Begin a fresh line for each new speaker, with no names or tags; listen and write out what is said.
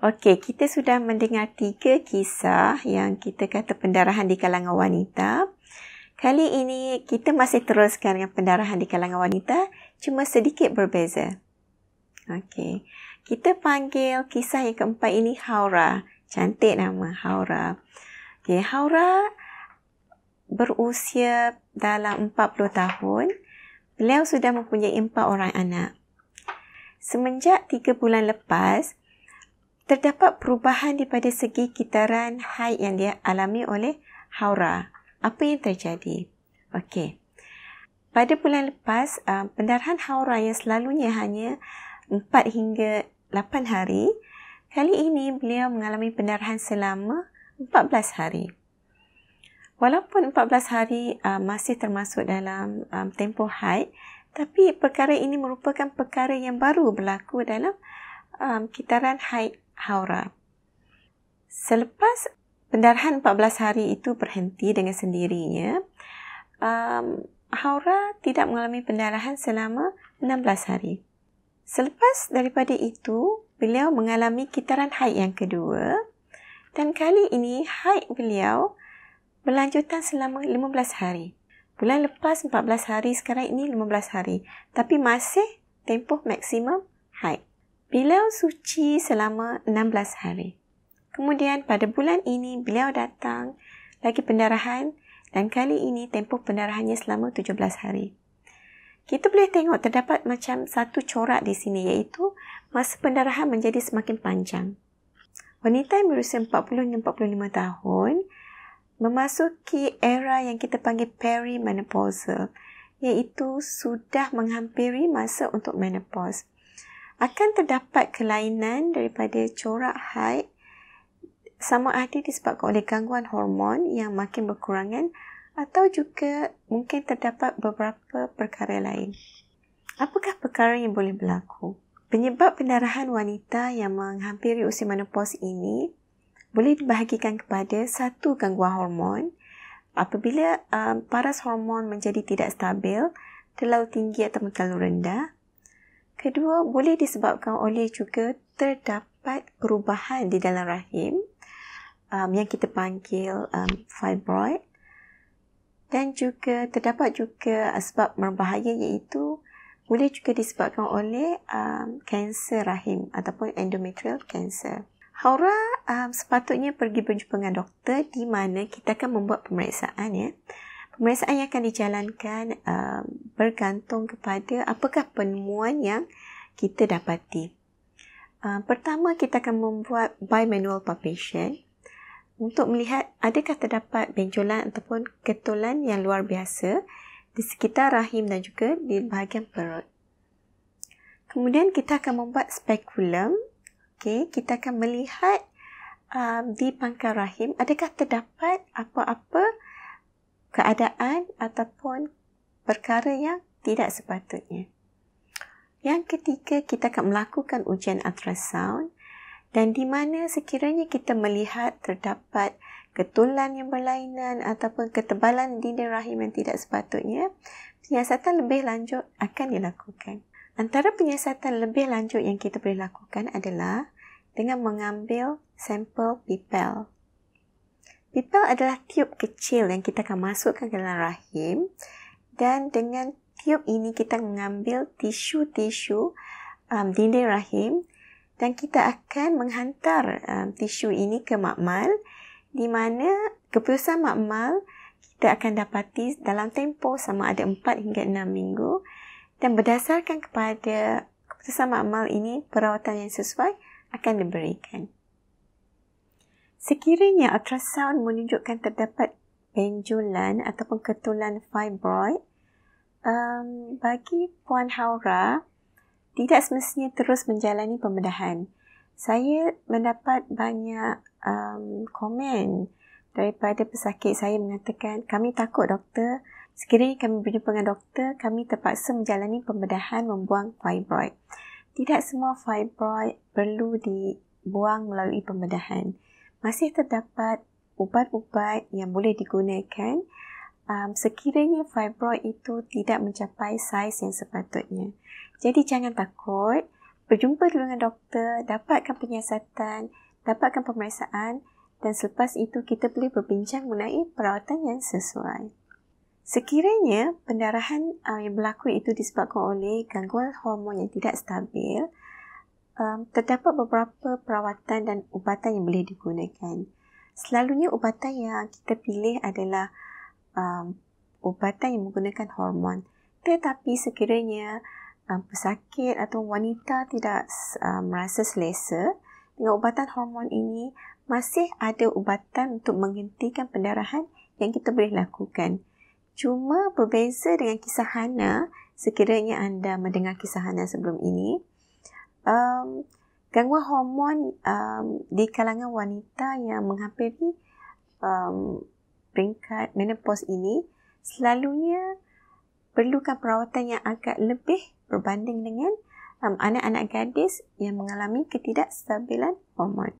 Okey, kita sudah mendengar 3 kisah yang kita kata pendarahan di kalangan wanita. Kali ini kita masih teruskan dengan pendarahan di kalangan wanita, cuma sedikit berbeza. Okey, kita panggil kisah yang keempat ini Haura. Cantik nama, Haura. Okey, Haura berusia dalam 40 tahun. Beliau sudah mempunyai 4 orang anak. Semenjak 3 bulan lepas, terdapat perubahan daripada segi kitaran haid yang dia alami oleh Haura. Apa yang terjadi? Okey. Pada bulan lepas, pendarahan Haura yang selalunya hanya 4 hingga 8 hari, kali ini beliau mengalami pendarahan selama 14 hari. Walaupun 14 hari masih termasuk dalam tempoh haid, tapi perkara ini merupakan perkara yang baru berlaku dalam kitaran haid Haura. Selepas pendarahan 14 hari itu berhenti dengan sendirinya, Haura tidak mengalami pendarahan selama 16 hari. Selepas daripada itu, beliau mengalami kitaran haid yang kedua, dan kali ini haid beliau berlanjutan selama 15 hari. Bulan lepas 14 hari, sekarang ini 15 hari. Tapi masih tempoh maksimum haid. Beliau suci selama 16 hari. Kemudian pada bulan ini beliau datang lagi pendarahan dan kali ini tempoh pendarahannya selama 17 hari. Kita boleh tengok terdapat macam satu corak di sini iaitu masa pendarahan menjadi semakin panjang. Wanita yang berusia 40 hingga 45 tahun memasuki era yang kita panggil perimenopausal, iaitu sudah menghampiri masa untuk menopause. Akan terdapat kelainan daripada corak haid sama ada disebabkan oleh gangguan hormon yang makin berkurangan atau juga mungkin terdapat beberapa perkara lain. Apakah perkara yang boleh berlaku? Penyebab pendarahan wanita yang menghampiri usia menopause ini boleh dibahagikan kepada satu gangguan hormon. Apabila paras hormon menjadi tidak stabil, terlalu tinggi atau terlalu rendah. Kedua, boleh disebabkan oleh juga terdapat perubahan di dalam rahim yang kita panggil fibroid, dan juga terdapat juga sebab berbahaya iaitu boleh juga disebabkan oleh kanser rahim ataupun endometrial cancer. Haura sepatutnya pergi berjumpa dengan doktor di mana kita akan membuat pemeriksaan ya. Pemeriksaan yang akan dijalankan bergantung kepada apakah penemuan yang kita dapati. Pertama, kita akan membuat bimanual palpation untuk melihat adakah terdapat benjolan ataupun ketulan yang luar biasa di sekitar rahim dan juga di bahagian perut. Kemudian kita akan membuat spekulum. Okay, kita akan melihat di pangkal rahim adakah terdapat apa-apa keadaan ataupun perkara yang tidak sepatutnya. Yang ketiga, kita akan melakukan ujian ultrasound dan di mana sekiranya kita melihat terdapat ketulan yang berlainan ataupun ketebalan dinding rahim yang tidak sepatutnya, penyiasatan lebih lanjut akan dilakukan. Antara penyiasatan lebih lanjut yang kita boleh lakukan adalah dengan mengambil sampel pipel. Pipel adalah tiub kecil yang kita akan masukkan ke dalam rahim dan dengan tiub ini kita mengambil tisu-tisu dinding rahim dan kita akan menghantar tisu ini ke makmal di mana keputusan makmal kita akan dapati dalam tempoh sama ada 4 hingga 6 minggu dan berdasarkan kepada keputusan makmal ini perawatan yang sesuai akan diberikan. Sekiranya ultrasound menunjukkan terdapat benjolan ataupun ketulan fibroid, bagi Puan Haura tidak semestinya terus menjalani pembedahan. Saya mendapat banyak komen daripada pesakit saya mengatakan, kami takut doktor, sekiranya kami berjumpa dengan doktor, kami terpaksa menjalani pembedahan membuang fibroid. Tidak semua fibroid perlu dibuang melalui pembedahan. Masih terdapat ubat-ubat yang boleh digunakan sekiranya fibroid itu tidak mencapai saiz yang sepatutnya. Jadi jangan takut, berjumpa dengan doktor, dapatkan penyiasatan, dapatkan pemeriksaan dan selepas itu kita boleh berbincang mengenai perawatan yang sesuai. Sekiranya pendarahan yang berlaku itu disebabkan oleh gangguan hormon yang tidak stabil, terdapat beberapa perawatan dan ubatan yang boleh digunakan. Selalunya ubatan yang kita pilih adalah ubatan yang menggunakan hormon. Tetapi sekiranya pesakit atau wanita tidak merasa selesa dengan ubatan hormon ini, masih ada ubatan untuk menghentikan pendarahan yang kita boleh lakukan. Cuma berbeza dengan kisah Hana, sekiranya anda mendengar kisah Hana sebelum ini, gangguan hormon di kalangan wanita yang menghampiri peringkat menopause ini selalunya perlukan perawatan yang agak lebih berbanding dengan anak-anak gadis yang mengalami ketidakstabilan hormon.